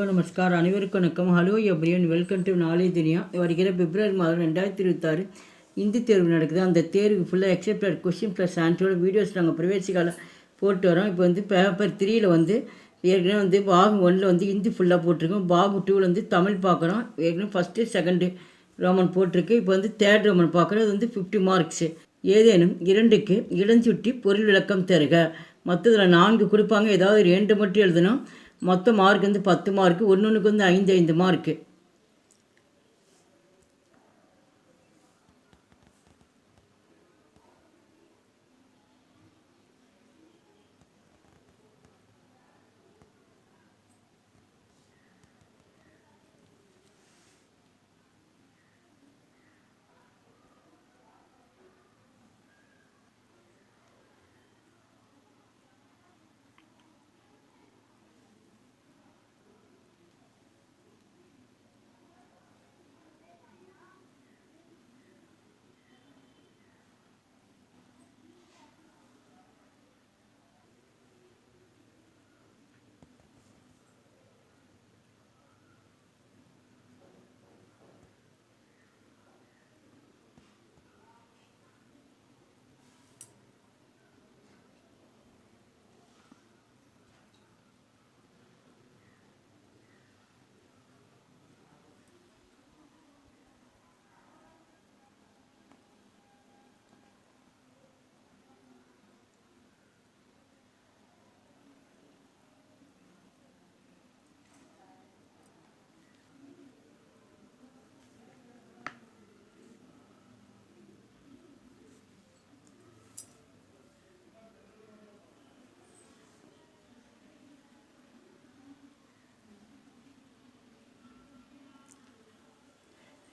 நமஸ்கார் அனைவருக்கும் வணக்கம். Hello everyone, welcome to knowledge Duniya. வருகிற பிப்ரவரி மாதம் 2026 இந்தி தேர்வு நடக்குது. அந்த தேர்வுக்கு ஃபுல்லாக எக்ஸப்டட் கொஸ்டின் ப்ளஸ் ஆன்சரோட வீடியோஸ் நாங்கள் பிரவேசிக்காவில் போட்டு வரோம். இப்போ பேப்பர் 3 ஏற்கனவே பாகு 1 ஹிந்தி ஃபுல்லாக போட்டிருக்கோம். பாகு 2 தமிழ் பார்க்குறோம். ஏற்கனவே ஃபஸ்ட்டு செகண்டு ரோமன் போட்டிருக்கு. இப்போ தேர்ட் ரோமன் பார்க்குறது 50 மார்க்ஸு. ஏதேனும் 2க்கு இளஞ்சுட்டி பொருள் விளக்கம் தருக. மற்றதில் 4 கொடுப்பாங்க, ஏதாவது 2 மட்டும் எழுதணும். மொத்த மார்க் 10 மார்க்கு, ஒன்றுக்கு 5 மார்க்கு.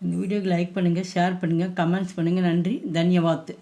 இந்த வீடியோக்கு லைக் பண்ணுங்கள், ஷேர் பண்ணுங்கள், கமெண்ட்ஸ் பண்ணுங்கள். நன்றி, தன்யவாத்.